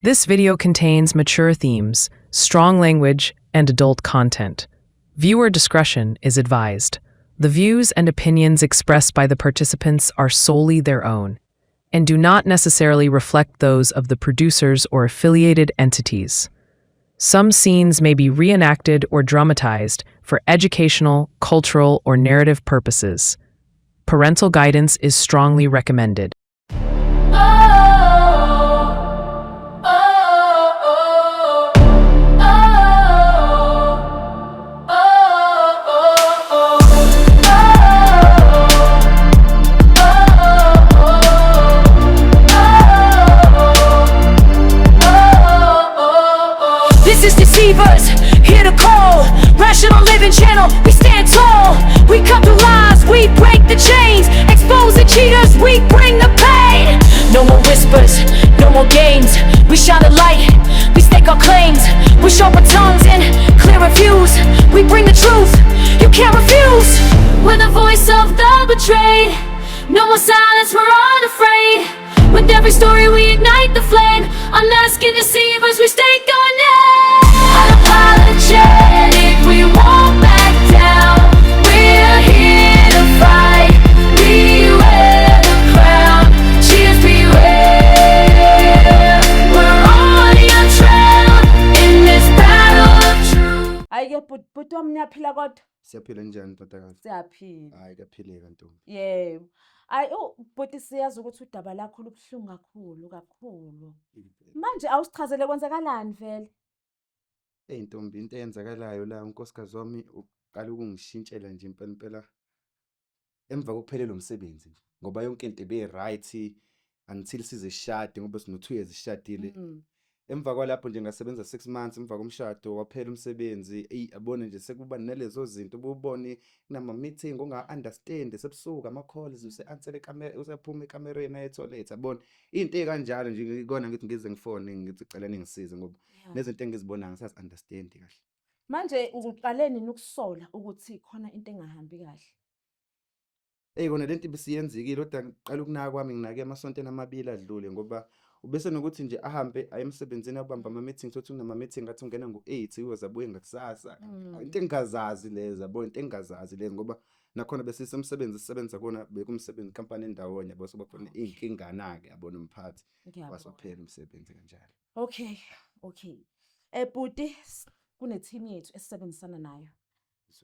This video contains mature themes, strong language, and adult content. Viewer discretion is advised. The views and opinions expressed by the participants are solely their own and do not necessarily reflect those of the producers or affiliated entities. Some scenes may be reenacted or dramatized for educational, cultural, or narrative purposes. Parental guidance is strongly recommended. Deceivers, here to call Rational Living Channel, we stand tall. We cut through lies, we break the chains. Expose the cheaters, we bring the pain. No more whispers, no more games. We shine the light, we stake our claims. We sharpen tongues and clear views. We bring the truth, you can't refuse. We're the voice of the betrayed. No more silence, we're unafraid. With every story we ignite the flame. Unmasking deceivers, we stay going in. Unapologetic, we won't back down. We're here to fight. We wear the crown. Cheers, beware. We're on your trail in this battle of truth. Ayike bhuti wami niyaphila kodwa? Siyaphila njani ntatakazi? Siyaphila. Hayi kaphileka ntombi. Yebo. Bhuti siyazi ukuthi udaba lakho lubuhlungu kakhulu. Manje awusichazele kwenzakalani vele? Ntombi into eyenzakalayo la unkosikazi wami uqala ukungishintshela nje impela emva kokuphelelwa umsebenzi ngoba yonke into ibe right until size shade ngoba sino 2 years ishadile. Emva kwalapho nje ngasebenza 6 months emva komshado waphela umsebenzi abone nje sekuba nalezo zinto ubone kunama meeting onga understand sebusuka ama calls use-answer camera usephuma ekamereni ayetholethe abone into ekanjalo nje ikona ngithi ngize ngifone ngithi cela ningisize ngoba nezinto engizibona ngisazi understand kahle. Manje uqaleni nokusola ukuthi khona into engahambi kahle. Kona lento ibisiyenzekile kodwa ngiqala ukunaka kwami nginake emasontweni amabili adlule ngoba ubese nokuthi nje ahambe ayemsebenzini abamba ama meetings sothi kunama meeting athi ungena ngo8 uyozabuye ngakusasa. Into engazazi lezi yabo into engazazi lezi ngoba nakhona bese semsebenzi sisebenza kona bekumsebenzi company endawonye yabo soba khona inkinga nake yabona umphathi wasophela umsebenzi kanjalo. Okay. Bhuti kune team yethu esebenzisana nayo.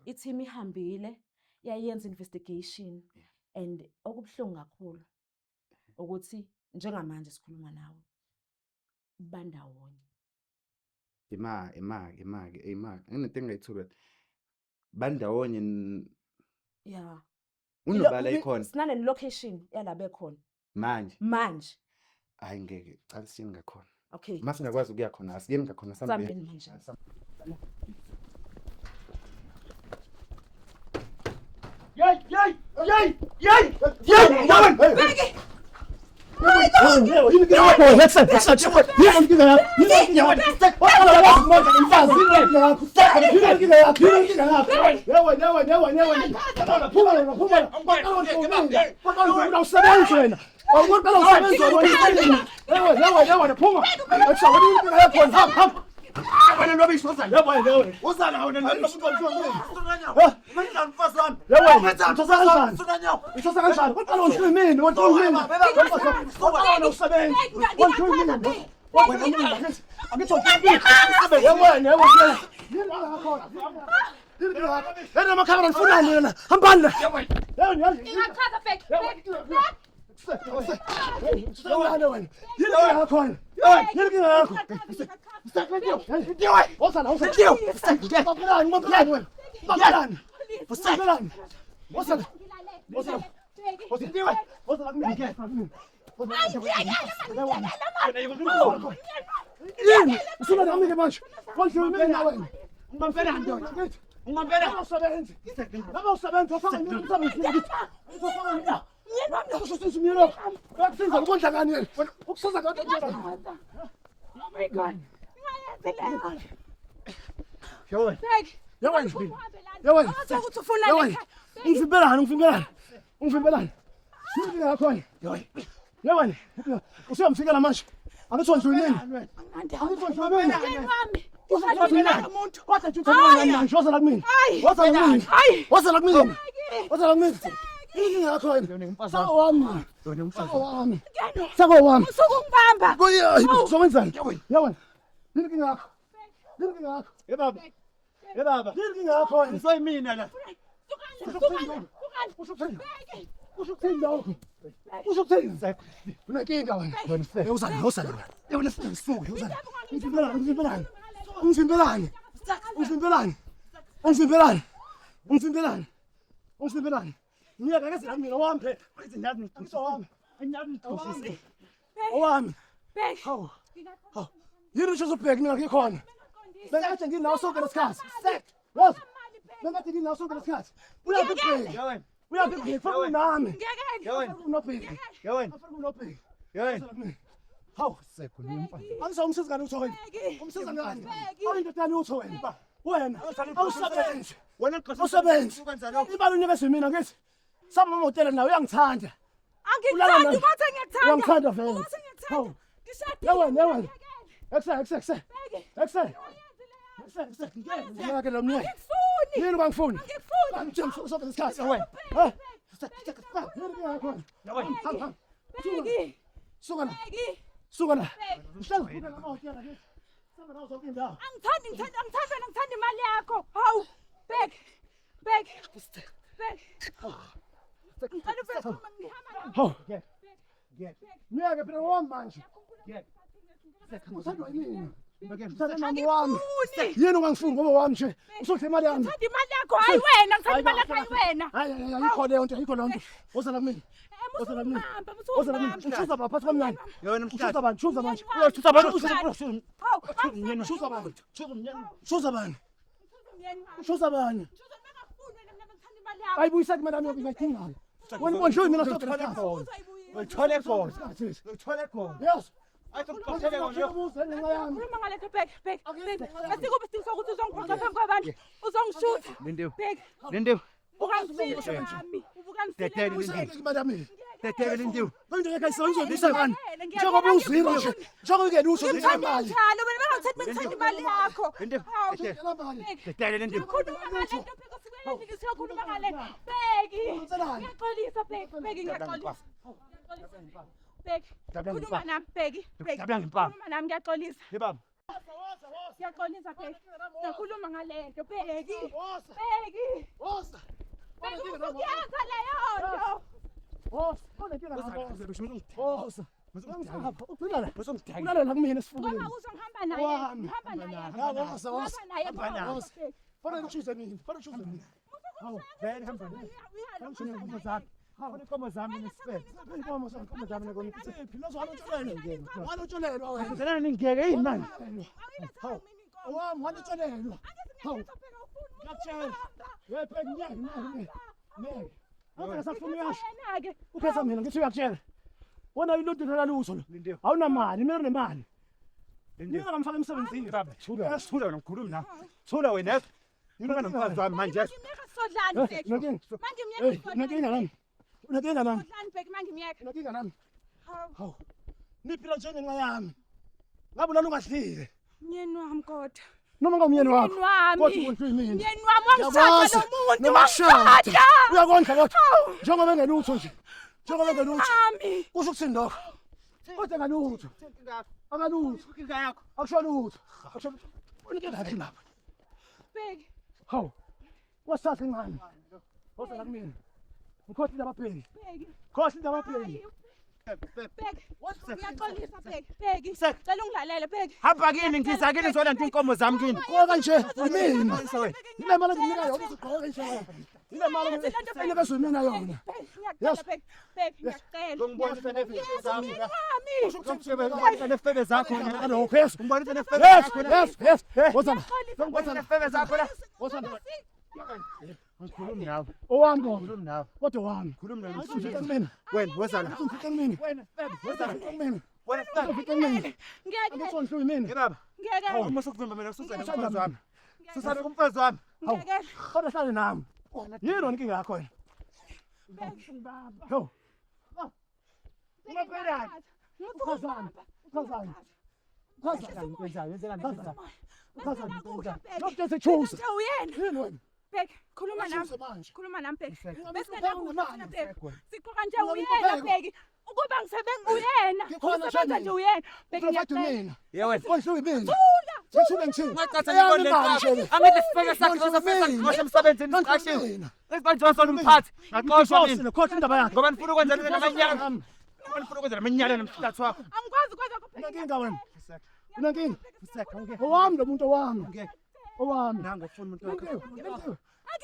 I-team ihambile yayenza investigation and okubhlungu kakhulu ukuthi njengamanje sikhuluma nawe bandawonye. Imake nginento engayithuka bandawonye Yeah. unobala ikhona Sinane location yala bekhona manje hayi ngeke cha singakhona. Okay. Masingakwazi ukuya khona asiyeni ngakhona sambe. Sambeni manje. Yay! Yabani, usuyamfikela manje. Angithi wandlulile. Angithi wandlulile. Mngani wami. Uzodlulile umuntu. Wathi nje uthemba manje, woza la kumina. Woza la kumina. Woza la kumina. Woza la kumina. Yini yakho wena? Sako wami. Sako wami. Sako wami. Usukungibamba. Uzowenzani? Yabani. Yini yakho? Yini yakho? Baba. Baba. Yini yakho wena? Soyimina la. Usukuthini? Unenkinga wena. Uzani, uzani. Yewena sisuke, uzani. Ungivimbelani. Ungivimbelani. Ungivimbelani. Ungivimbelani. Ungivimbelani. Ungivimbelani. Ngiyeke ke sila mina wamphela. Izindazi Ngizowami. Enyazi ngithoshise. Owami. Bhek. Hawu. Hawu. Yini usho ubheki mina ngikhona. Bengathi nginawo sonke lesikhathi. Wazi. Bengathi nginawo sonke lesikhathi. Uyabheki. Yawena. Uyabheki funa nami. Ngeke. Yawena. Unobheki. Yawena. Afuna unobheki. Yawena. Hawu. Sekho nimfana. Angiso umsizi ngani utho wena? Umsizi ngani? Awuyindodana utho wena. Wena awusebenzi. Wena qhaza. Awusebenzi. Ukwenza lokho. Imali unikeze mina ngithi. Sama amahotela nawe uyangithanda. Angikuthandi ukuthi ngiyekuthanda. Uyangithanda vele. Ukuthi ngiyekuthanda. Hawu. Ngishadile. Yewena. Ekse. Ngeke lo mnyaka. Ngifuni. Yini bangifuni? Ngifuni. Angitshela sonke lesikhathi wena. Yawena. Bheki. Suka la. Bheki. Suka la. Uhlala ukhuluma ngamahotela ngithi. Sama nawo zonke indawo. Angithandi imali yakho. Hawu. Bhek. Ngicela ufike ngihamba. Hawu. Ngeke phela wami manje. Uthandwa yini? Uthanda nami wami. Yini ungangifuni ngoba wami nje. Usodla imali yami. Ngithanda imali yakho. Hayi wena. Ngithanda imali yakho. Hayi wena. Hayi ayikho leyo nto, ayikho leyo nto. Woza la kumina. Woza la kumina. Woza la kumina. Ushuza baba phansi kwamnani. Yawena Ushuza mhlaba. bani? Ushuza manje. Uyothusa abantu. Ushuza bani? Ushuza bani? Ushuza bani? Ayibuyisa kumina nami ngiyidingayo. Wena bondliwe mina sodwa lesikhathi. Uyithole khona. Uyithole khona. Yes. Ayikuqothele wona. Ubuze ngenxa yami. Khuluma ngalento Bhek. Asikube isidingo sokuthi uzongiphuca phambi kwabantu. Uzongishutha. Lindiwe. Bhek. Lindiwe. Ubukangifile nami. Tetele Ubukangifile. Lindiwe. Imali yami. Tetele Lindiwe. Into yakhe ayisonizobisa bani? Njengoba uziro nje. Njengoba ungena usho ukuthi imali. Njalo mina bengawuthethi ngithanda imali yakho. Lindiwe. Hawu. Ngicela imali. Tetele Lindiwe. Khuluma ngalento Bhek osibeleni siyokhuluma ngale. Bheki. Wenzelani? Ngiyaxolisa Bheki. Bheki ngiyaxolisa. Bheki. Khuluma nami Bheki. Dabanga impama. Khuluma nami ngiyaxolisa. Yebaba. Ngiyaxolisa Bheki. Ngiyakhuluma ngalento Bheki. Woza. Bheki. Woza. Bheki usukuyenza leyo nto. Woza. Woza. Ulalela kumina esifubeni. Ngoba uzongihamba naye. Wami. Hamba naye. Woza. Hamba naye. Woza. Fana ngishuze mina. Fana ngishuze mina. Vele hamba. Ngishona inkomo zami. Khona inkomo zami nesifebe. Inkomo zami nekona. Phela uzwanotshonelwa. Wanotshonelwa wena. Ngizana ningeke yini manje? Wami wanotshonelwa. Hawu. Ngiyakutshela. Yephe ngiyaki. Awuke safuna uyasho. Uphesa mina ngithi uyakutshela. Wona iluntu lalaluso lo. Lindiwe. Awunamali, mina nemali. Lindiwe. Mina ngamfaka emsebenzini. Baba, thula wena ngikhuluma nawe. Thula wena. Yini nomfazi wami manje? Ngimyeka sodlani Bheki. Manje ngimyeka sodlani. Unakinga nami. Unakinga nami. Sodlani Bheki manje ngimyeka. Unakinga nami. Hawu. Hawu. Niphila njengenxa yami. Ngabe lana ungahlile. Myeni wami kodwa. Noma ngomyeni wakho. Myeni wami. Kodwa umuntu uyimini. Myeni wami wangishada lo muntu. Nomashada. Wangishada. Uyakondla kodwa. Njengoba engelutho nje. Njengoba engelutho. Mami. Kusho ukuthini lokho? Kodwa engalutho. Akalutho. Inkinga yakho. Akusho lutho. Akusho. Unikeza kahle lapha. Bheki. Hawu. Wasatha ingane. Woza la kumina. Ngikhohlile abapheki. Bheki. Khohlile abapheki. Bheki. Ngiyaxolisa Bheki. Bheki. Cela ungilalele Bheki. Hamba kini ngiza kini ngizolanda inkomo zami kini. Qoka nje yimina. Wena. Ile mali enginika yona uziqoka nje. Ile mali enginika mina yona. Ngiyacela Bheki. Bheki ngiyacela. Ngibonisa nefebe zami. Mami. Ngibonisa nefebe zakho. Ano phesa. Ngibonisa nefebe Yes, zakho. yes. Woza. Ngibonisa nefebe zakho la. Woza. Ngikhuluma nawe. Owami kodwa. Khuluma nawe. Kodwa wami. Khuluma nawe. Ufike kumina. Wena woza la. Ufike kumina. Wena febe woza la. Ufike kumina. Wena febe. Ufike kumina. Ngeke. Angitsho yimina. Yebaba. Ngeke. Uma sokuvimba mina susana kumfazi wami. Susana kumfazi wami. Ngeke. Kodwa hlale nami. Yini wona inkinga yakho wena? Yo. Ungaphelani? Ukhazana. Ukhazana. Ukhazana ngikwenzayo, yenzelani ngikwenzayo. Ukhazana ngikwenzayo. Lokho sechuza. Uyena. Yini wena? Bheki, khuluma nami. Uchuza manje. Khuluma nami Bheki. Ukhuluma Besingena nami. Bheki. Siqoqa nje uyena Bheki. Ukuba ngisebenza uyena. Ngikhona Usebenza nje uyena. Bheki Uzofathi ngiyacela. mina. Yewena. Konhle mina. Thula. Sithule ngithini? Ngacatha ngibone lento. Angithi sifeke sakhe ngosebenzisa emsebenzini ngiqashile. Esibantu Johnson umphathi. Ngaqoshwa mina. Khotha indaba yakhe. Ngoba nifuna ukwenza lento namanyala. Ngoba nifuna ukwenza namanyala nomhlathi wakho. Angikwazi ukwenza Unenkinga wena. Unenkinga. Owami lo muntu owami. Owami. Nangu ufuna umuntu wakho.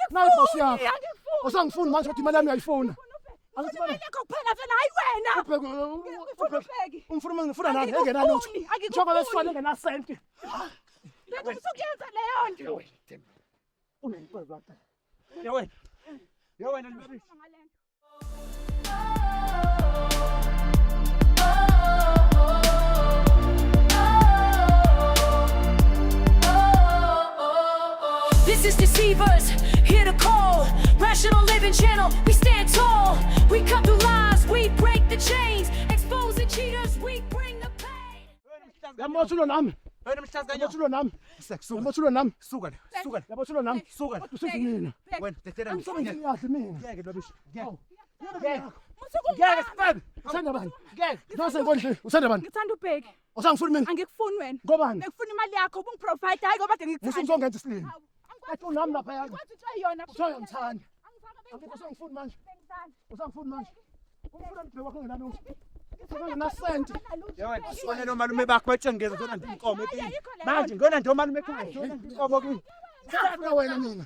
Nayi bosi yakho. Usangifuni manje ukuthi imali yami uyayifuna. Angithi Imali yakho kuphela vele hayi wena. umfuna ngifuna nani engenalutho. Njengoba lesifana engenasenti. Bheki usukuyenza leyo nto. Yewena. Yewena libabishi. This is Deceivers, here to call. Rational Living Channel, we stand tall. We cut through lies, we break the chains. Exposing cheaters, we bring the pain. Yamothulo nami. Wena mhlazi kanyo. Yamothulo nami. Suka. Yamothulo nami. Suka. Suka. Yamothulo nami. Suka. Usizi mina. Wena tetera Umsebenzi kahle mina. ngeke libabishi. Ngeke sibebe. Usanda bani? Ngeke. Nose ngondle. Usanda bani? Ngithanda uBheki. Usangifuni mina. Angikufuni wena. Ngobani? Ngikufuna imali yakho ubungiprovide hayi ngoba ngikuthanda. Musungizongenza isilimo. Athi nami lapha yakho. Kwathi utshaya yona. Uthoya ngithanda. Angithi usangifuni manje. Usangifuni manje. Ufuna ngibheke wakho ngenalutho. Nginasenti. Yewena. Sibone nomalume bakho batshengeza zona ndinkomo ekini. Manje ngona nje omalume ekhaya. Zona ndinkomo kini. Ngifuna wena mina.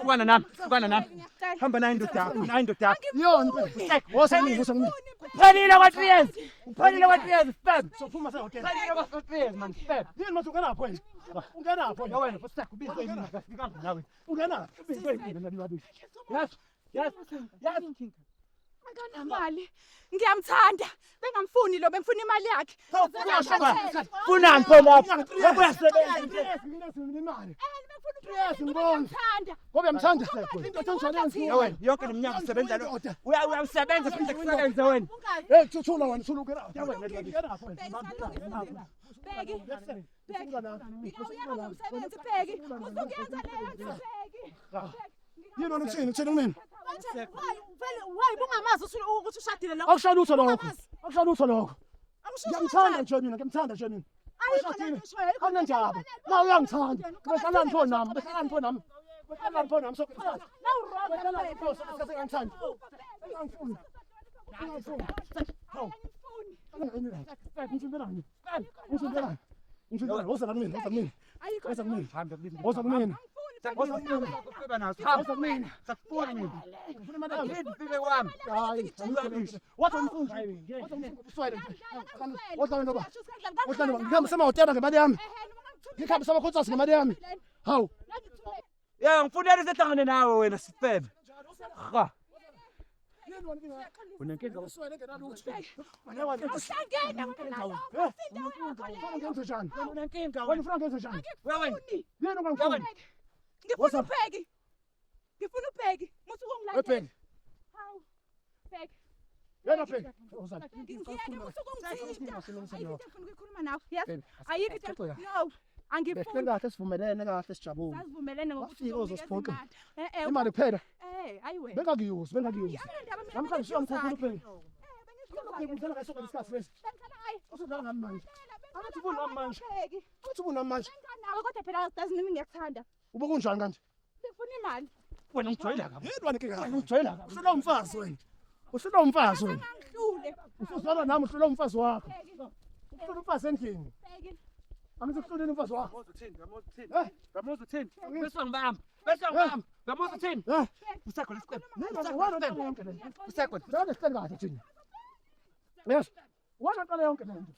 Ukwana nami. Ukwana nami. Hamba nayo indoda yakho. Nayo indoda yakho. Yonke. Wosamini, wosamini. Uphelile kwa 3 years. Uphelile kwa 3 years. Spam. Sophuma sehotel. Uphelile kwa 3 years man. Spam. Yini manje ungenapho wena? Ungenapho Yewena fosaka ubizwe yini ngafika nawe. ungenapho. Ubizwe yini nalibabishi? Yes. Akanamali. Ngiyamthanda. Bengamfuni lo bengifuna imali yakhe. Funani phela lapha? Uyasebenza. Ngine imali. Yes, ngibona. Ngiyamthanda. Ngoba uyamthanda. Indoda enjani yenziwa? Yewena yonke leminyaka usebenza lo. Uyasebenza futhi kusebenze wena. Hey, thuthula wena, thula ukera. Ungenapho. Bheki. Uyakwazi umsebenzi Bheki. Usukuyenza leyo nto Bheki. Yini wena uthini? Uthini kumina? Why bungamazi ukuthi ushadile lo? Akushaya lutho lokho. Akushaya lutho lokho. Ngiyamthanda nje mina, ngiyamthanda nje mina. Kanjani? La uyangithanda. Behlala pho nami, behlala pho nami. Behlala pho nami sokuthanda. Behlala pho sokuthanda ngiyangithanda. Ngiyangifuna. Ngiyangifuna. Hawu. Ngifuna. Ngifuna. Woza kumina, woza kumina. Woza kumina. Hamba kulini. Woza kumina. Woza nazo. Woza kumina. Sakufuna mina. Ufuna imali yami. Ngifike kwami. Hayi, wathi umfundi. Wathi umfundi uswele nje. Wathi wena baba. Wathi wena ngihamba semahotela ngemali yami. Ngihamba samakhosasi ngemali yami. Hawu. Ngifunela isehlangane nawe wena sifebe. Ha. Unenkinga Uswele ngenalutho. Uhlangene Ngenze njani? unenkinga Wena ufuna ngenze njani? wena. Yini ungangifuni? Ngifuna uBheki. Ngifuna uBheki. Musuku ungilandela. Ebheki. Hawu. Bheki. Yena Bheki. Wozani. Ngiyeke musuku ungithinta. Ngiyafuna Ngifuna ukukhuluma nawe. Yes. Bheki, Ayikho sixoxa. no. Angifuni. Behlengakhe sivumelene kahle sijabule. Sazivumelene ngokuthi Wafika uzosiphoqa. Eh Imali kuphela. ayi wena. Bengakuyuzi, bengakuyuzi. Yabona mina. Namhlanje siyamthatha uBheki. Bengizokuzakhe. Ngikuzela ngasoka isikhathi lesi. Hayi. Usudlala ngami manje. Angathi ubona nami manje. Bheki. Angathi ubona nami manje. Nawe kodwa phela doesn't mean ngiyakuthanda. Ube kunjani kanje? Ngifuna imali. Wena ungijwayela kabi. Yini wena inkinga? Ungijwayela kabi. Usula umfazi wena. Usula umfazi wena. Angihlule. Usuzwana nami usula umfazi wakho. Bheki. Usula umfazi endlini. Bheki. Angithi uhluleni umfazi wakho. Ngamuza uthini? Eh? Ngamuza uthini? Bese ngibamba. Bese ngibamba. Ngamuza uthini? Eh? Usakho lesiqephu. Wena qala yonke lento. Usakho. Wena sihleli kahle thina. Yes. Wena qala yonke lento.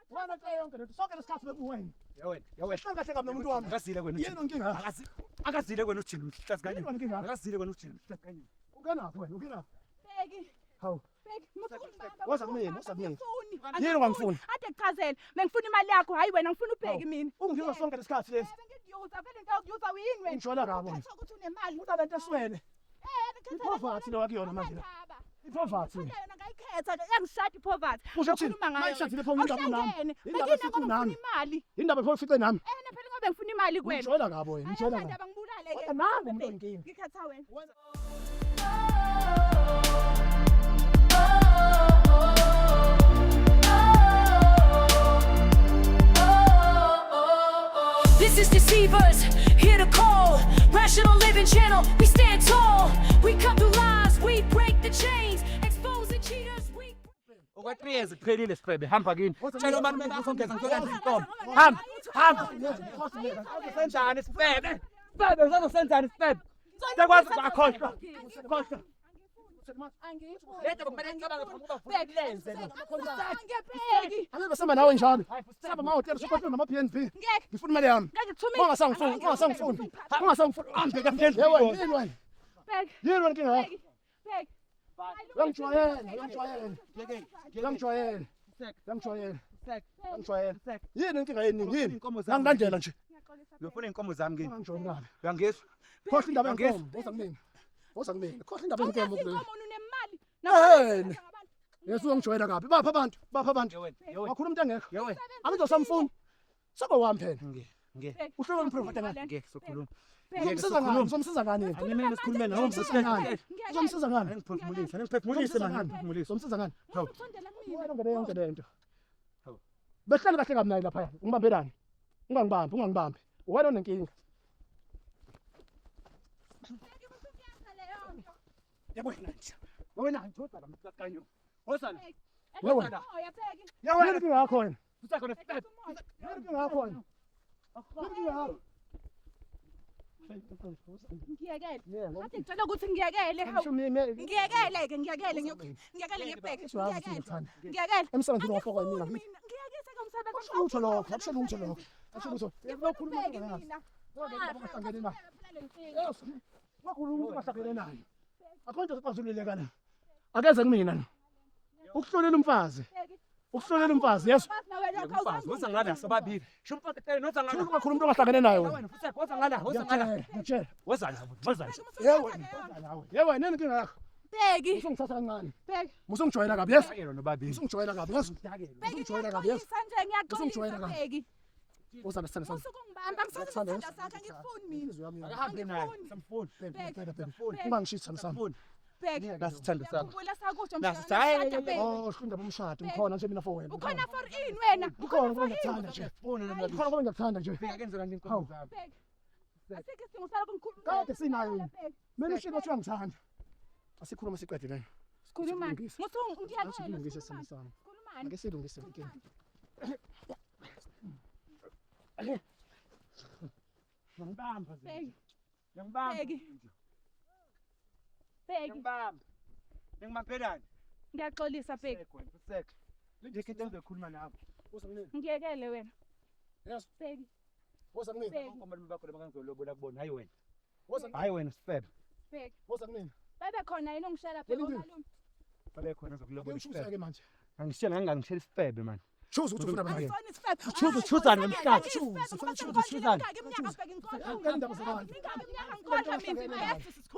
Wena qala yonke lento. Sonke lesikhathi bekuwena. Yewena. Hlanga kahle kabi nomuntu wami. Akazile kwena Yini inkinga? Akazile kwena uthini mhlazi kanye. Yini wena inkinga? Akazile kwena uthini mhlazi kanye. Ungenaphi wena? Ungenaphi? Bheki. Hawu. Bheki. Musuku ungibamba. Woza kumina, woza kumina. Angifuni. Yini ungangifuni? Ade kuchazela. Bengifuna imali yakho. Hayi wena ngifuna uBheki mina. Ungizwa sonke lesikhathi lesi. Bengiyuza vele ngiyuza uyini wena? Ungishola kabi wena. Ukuthi unemali. Utalente eswele. Eh, Ipoverty lo wakuyona manje la. ipoverty yona ngayikhetha yangishada ipoverty. kusho kuthini Ukhuluma ngayo. mayishadile pho indaba nami Awuhlangene. indaba Bekini efice ngoba nami ngifuna imali. indaba pho ifice nami Ena phela ngoba ngifuna imali kuwena. ngijwayela ngabo wena ngijwayela ngabo Ayandaba ngibulale kodwa ke. nami umuntu oyinkinga Ngikhetha wena. This is Deceivers, here to call. Rational Living Channel, we stand tall. We cut through lies, we break the chains. Exposing cheaters, we... Okwa 3 years kuphelile Sifebe, hamba kini. Tshela ubani bengizongeza ngizokwenza inkomo. Hamba. Senzani Sifebe? Sifebe uzosenzani Sifebe? Sekwazi bakhohlwa. Khohlwa. Lethe kumele ngicabanga ngokuba fulenze lo. Ngiyabheki. Ake basema nawe njalo saba mahotela sokothela nama BNB ngifuna imali yami Ngeke ngithumile. ungasangifuni ambe ka Bheki. yini wena kinga Bheki. yangijwayela yini inkinga yini yini ngilandela nje Ngiyofuna inkomo zami kini. ngangijwayela Uyangizwa? khohle indaba yenkomo woza kumina khohle indaba yenkomo kule Inkomo unemali. Yini? yesu ngijwayela kabi bapha abantu Yewena. wakhuluma umuntu engekho Yewena. angizosamfuni soko wami phela Nge. uhlolo umprofeti ngani Ngeke sokhuluma. uzomsiza ngani Angimele sikhulume nawe uzomsiza ngani uzomsiza ngani Ngiphefumulise manje. uzomsiza ngani Usondela kumina. wena ngene yonke lento behlale kahle kabi naye lapha ungibambelani ungangibambi wena onenkinga Yabona nje. Wena ngithola mhlaqanyo. Wosana. wewe Uyabheki. yini inkinga yakho wena Usakho nesiphethe. yini inkinga yakho wena yini inkinga yakho Ngiyekele. Kade ngicela ukuthi ngiyekele. Hawu. Ngiyekele-ke, ngiyekele ngiyabheki. Ngiyekele. emsebenzini wafokwa yimina Ngiyekise-ke umsebenzi. akusho lutho lokho akusho lutho wakhuluma Ngiyabheki naye mina. bahlangene naye wakhuluma bahlangene naye akho into ezixazululeka la akeze kumina ukuhlolela umfazi yesu Woza ngala sobabili. Shumpaketele noza ngala. ungakhuluma umuntu ongahlangene naye wena Wena futhi woza ngala, woza ngala. ngitshela Woza la, woza la. yewe nini inkinga yakho Bheki. usungithatha kancane Bheki. musungijwayela kabi yesu Ayelo nobabili. usungijwayela kabi yesu Bheki. usungijwayela kabi yesu Ngiyaqolisa nje Usungijwayela ngiyaqolisa kabi. Bheki. usana sana sana Usuke ungibamba ngisanda isandla sakhe angifuni mina. inhliziyo yami Akahambe naye. Samfuni. ungangishisi sami Bheki. Nasithando sakho. Ngikhumbula sakusho Nasi mhlanga hayi, ngishada, Bheki. oh shinda bomshado ngikhona nje mina for wena Ukhona for ini wena? ngikhona ngoba ngiyakuthanda nje Funa nami. ngikhona ngoba ngiyakuthanda nje Fika kenze kanti inkomo zami. Bheki. Asikho isidingo salokho ngikhuluma. kade sinayo yini Bheki. mina ushinda uthi uyangithanda asikhuluma siqede lena Sikhuluma. Silungise. Ngiyakela. asilungise sami sami Sikhulumani. ake silungise inkinga Ngibamba nje. Bheki. Ngibamba. Bheki. Bheki. Ngibamba. Ngibambelani. Ngiyaxolisa Bheki. Useke. Ngeke into engizokhuluma nawe. Ngiyekele wena. Yes. Bheki. woza kumina Bheki. Inkomo bakho lebangizolobola kubona hayi wena. woza Hayi wena Sifebe. Bheki. woza kumina Bebe khona yini ongishela Bheki Yini? omalume? Babe khona zokulobola ngiyushuza Sifebe. ke manje Angishela ngangishela Sifebe man. choose ukuthi ufuna bani Ayifoni Sifebe. Chuza nomhlathi. Chuzani.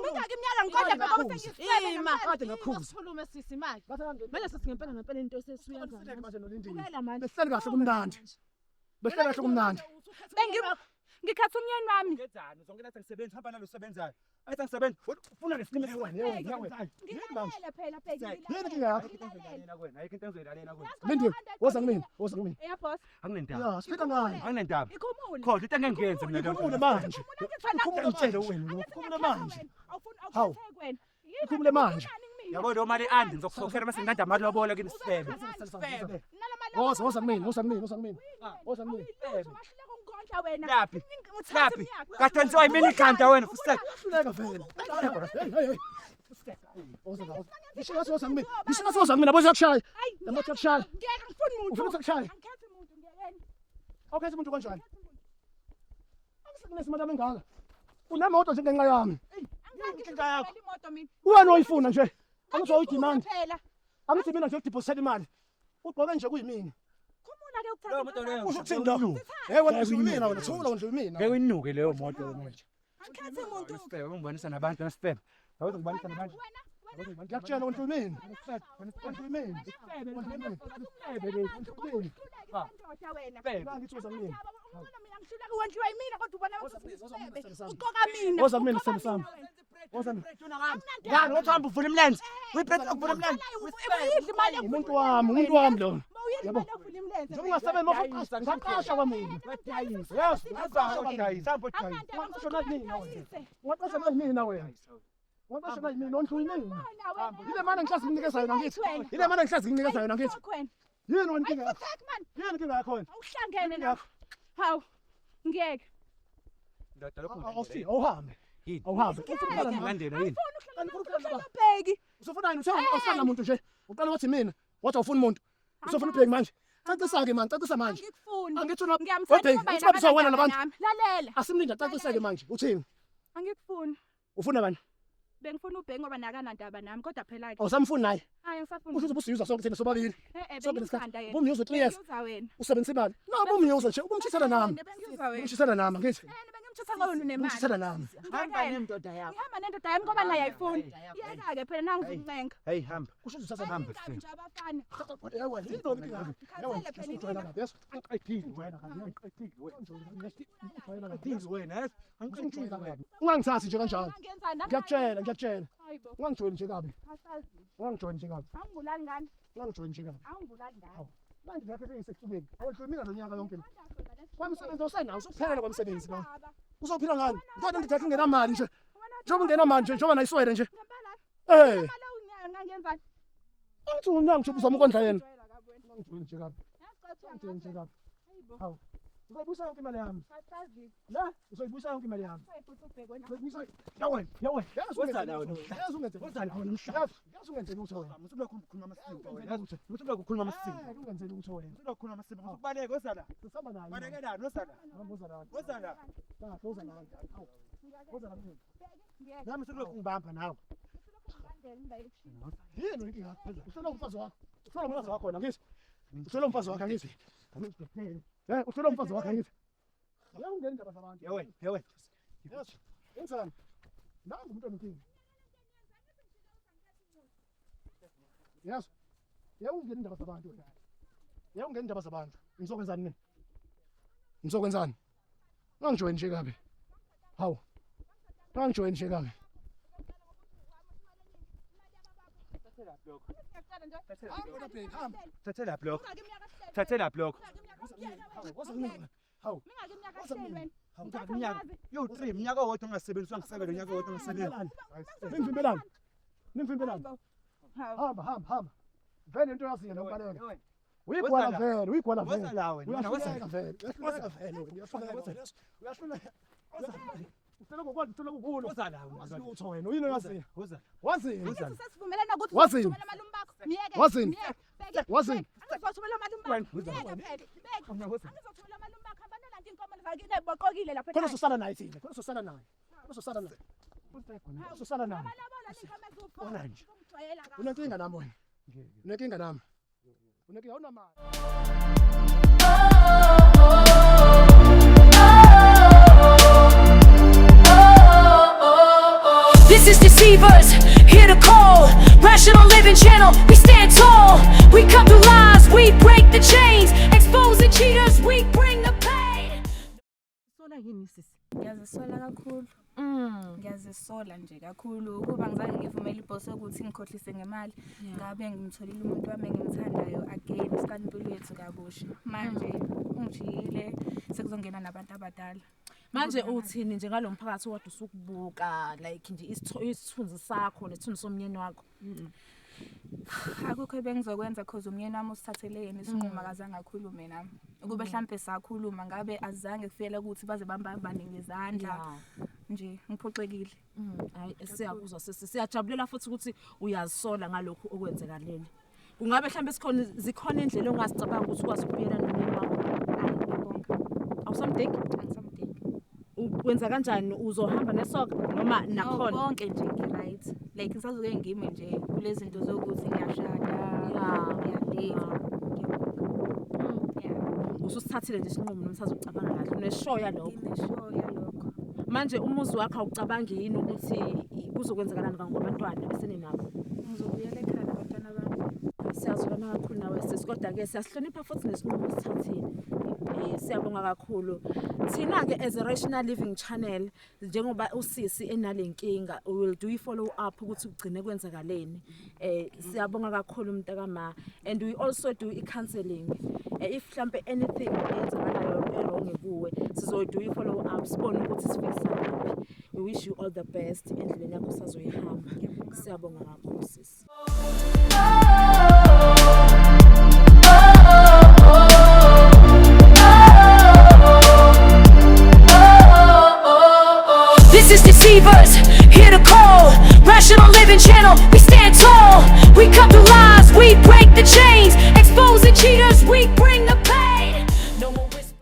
Mingaki iminyaka ngikodwa Bheki ukuthi ngisifebe Ima kade ngakhuza sikhulume sisi manje. bathanda Manje sesingempela ngempela into esesuyenzana. Behlele manje nolindini Kulela manje. behlele kahle kumnandi behlele kahle kumnandi Ngikhatha umyeni wami. Ngenzani uzongena athi ngisebenza hamba nalo sebenzayo. Athi ngisebenza ufuna lesinimele wena Ngiyekele phela Bheki. yini inkinga yakho Ngiyalalela kuwena ayikho into engizoyilalela kuwena. lindini woza kumina Yeah boss. Anginendaba. ya sifika ngani Anginendaba. Ikhumule. Kho into engengiyenzile mina ukhumule manje ukhumule mtshele wena ukhumule manje Hawu. Awufuni ukhumule manje Yabo lo mali andi ngizokukhokhela mase ngikanda amalobola kini Sifebe. woza kumina woza kumina Laphi? Laphi? Kade ngizoyi mina ikhanda wena Sifebe. hluleka vele woza kumina woza kumina boza kushaya yamathi yakushaya ufuna ukushaya awukhethe umuntu kanjani angisekunesi imali engaka unemoto njengenxa yami inkinga yakho wena oyifuna nje angithi uyidemand angithi mina nje udeposit imali ugqoke nje kuyimini Lo moto leyo. usho ukuthini lo wena ngiyimina wena thula nje uyimina Ngeke inuke leyo moto manje. Sifebe ungibonisa nabantu naSifebe. Awuthi ngibonisa nabantu. Ngiyakutshela wena mina. Ngangithuza mina. Wenziwa yimina kodwa ubona uqoka mina. Woza kumina isithembu sami. Woza mina. Ngani uthamba uvula imilenze? Uyiphethe ukuvula imilenze. Umuntu wami lo. Yabo. Njengoba mafuqasa ngaqasha kwamina. Yes, ngaqasha mina wena. Waqasha mina onhluyini. Ile manje ngihlazi nginikeza yona ngithi. Ile manje ngihlazi nginikeza yona ngithi. Yini wena inkinga yakho? Yini inkinga yakho wena? Awuhlangene na. Hawu. Ngeke. Awuhambe. Awuhambe. Ngandela yini? Bheki. Usofunani usana umuntu nje. Uqala ukuthi mina wathi awufuni umuntu. Usofuna ubheki manje. Cacisa-ke manje, cacisa manje. Angikufuni. Angithi Ngiyamthanda uthi wena nabantu. Lalela. Asimlinda cacisa-ke manje. Uthini? Angikufuni. Ufuna bani? Bengifuna ubheki ngoba nakanandaba nami kodwa phela ke. Awusamfuni naye. Hayi ngisafuna. Usho ukuthi ubusiyuza sonke thina sobabili. Bengithanda yena. Ubumyuza 3 years. wena. Usebenzisa imali. No, ubumyuza nje. Ubumthisela nami. Bengiyuza wena. Ubumthisela nami ngithi. Bengimthutha ngawona nemali. Ubumthisela nami. Hamba nendoda yakho. Ngihamba nendoda yami ngoba naye ayifuni. Yena-ke phela nangu ukuncenga. Hey hamba. Kusho ukuthi usasahamba. Nje abafana. Yawa, yini inkinga yakho? Yawa, usujoyina lapha. Yes. Angiqedile wena kanti. Angiqedile wena. Angizongitshela kabi. Ungangithathi nje kanjalo. Ngiyakutshela. Hayibo. Ungangijoyini nje kabi. Asazi. Ungangijoyini nje kabi. Angibulali ngani? Ungangijoyini nje kabi. Angibulali ngani? Manje ngiyakhe ngisekuthubeni. Awuhlumika lonyaka yonke. Kwamsebenzi osenawo usuphelele kwamsebenzi lo. Uzophila ngani? Ngithanda ndithatha ungenamali nje. Njengoba ungenamali nje, njengoba nayiswele nje. Eh. Ngangenzani? Athi unanga nje uzama ukondla yena. Ungangijoyini nje kabi. Ungangijoyini nje kabi. Hawu. Uzoyibusa yonke imali yami. Asazi. La, uzoyibusa yonke imali yami. Futhi ubheke wena. Uzoyibusa. Yawe. Yazi Wenzani wena? Yazi ungenze. Wenzani wena? Yazi ungenze lutho wena. Musuka ukukhuluma amasiko wena. Musuka ukukhuluma amasiko. Ungenze lutho wena. Musuka ukukhuluma amasiko. Ukubaleka wezala. Usaba naye. Balekela wezala. Ngizala. Wezala. La, uzala. Hawu. Uzala mina. Nami musuka ukungibamba nawe. Yini inkinga yakho? Usela umfazi wakho. Usela umfazi wakho wena ngithi. Usela umfazi wakho ngithi. Usela umfazi wakho ngithi. Uyangena indaba zabantu. Yewe. Yes. Insani. Nangu umuntu onenkinga. Yes. Uyangena indaba zabantu wena. Uyangena indaba zabantu. Ngizokwenzani mina? Ngizokwenzani? Ungangijoyini nje kabi. Hawu. Ungangijoyini nje kabi. Thathela block. Thathela block. Hawu. Umnyaka. Yo 3 umnyaka owodwa ungasebenzi ungisekele unyaka owodwa ungasebenzi. Nimvimbelani. Hawu. Hamba. Vele into yazi yena ubaleka. Uyigwala vele. Wezala wena. Uyashuleka vele. Uyashuleka. Ucela kukhulu. Wezala Wasilutho wena. Uyini yazi? wezala. Wazini? Sesivumelana ukuthi Wazini? uthumela imali umbakho. Miyeke. Wazini? Miyeke. Wazini? Angizothumela imali umbakho. Wena. Miyeke phela. Miyeke. Angizothumela imali umbakho. Hambana nanti inkomo zakini eziboqokile lapha Khona ekhaya. usosana naye thina. Khona usosana naye. Usosana naye. Abalabola inkomo ezifo. Wona nje. Ungijwayela kabi. Unenkinga nami wena. Unenkinga nami. Unenkinga awunamali. This is Deceivers, here to call. Rational Living Channel, we stand tall. We cut through lies, we break the chains. Exposing cheaters, we bring the pain. Sola yini sisi? Ngiyazisola kakhulu. Ngiyazisola nje kakhulu ukuba ngizange ngivumele ibhosi ukuthi ngikhohlise ngemali. Ngabe ngimtholile umuntu wami engimthandayo again isikhathi impilo yethu kabusha. Manje ungijiyile sekuzongena nabantu abadala. Manje uthini nje ngalomphakathi wodwa usukubuka like nje isithunzi sakho nesithunzi somnyeni wakho. Akukho ebengizokwenza cause umnyeni wami usithathele yena isinqumo akazange akhulume nami. Ukube mhlambe sakhuluma ngabe azange kufela ukuthi baze bambane ngezandla. Nje ngiphoxekile. Hayi siyakuzwa siyajabulela futhi ukuthi uyazisola ngalokho okwenzekalele. Kungabe mhlambe zikhona indlela ongazicabanga ukuthi ukwazi ukubuyela nomnyeni wakho. Hayi ngiyabonga. Awusamdeki? Angisamdeki. Wenza kanjani uzohamba nesoka noma nakhona? Konke nje ngi-right. Like ngisazoke ngime nje kulezi zinto zokuthi ngiyashada. Ususithathile nje isinqumo noma usazokucabanga kahle. Uneshoya lokho. Ngineshoya lokho. Manje umuzi wakho awucabangi yini ukuthi kuzokwenzakalani ngabantwana besene nabo? Ngizobuyela ekhaya nabantwana bami. Siyazwelana kakhulu nawe sisi, kodwa-ke siyasihlonipha futhi nesinqumo osithathile. Siyabonga kakhulu. Thina-ke as a Rational Living Channel, njengoba usisi enale nkinga, we will do i-follow up ukuthi kugcine kwenzakaleni. Siyabonga kakhulu mntakama, and we also do i-counselling. If mhlampe anything eyenzakalayo e-wrong kuwe, sizodo i-follow up sibone ukuthi sifikisa laphi. We wish you all the best endleleni yakho sazoyihamba. Siyabonga kakhulu sisi. This is Deceivers, here to call. Rational Living Channel, we stand tall. We cut through lies, we break the chains. Exposing cheaters, we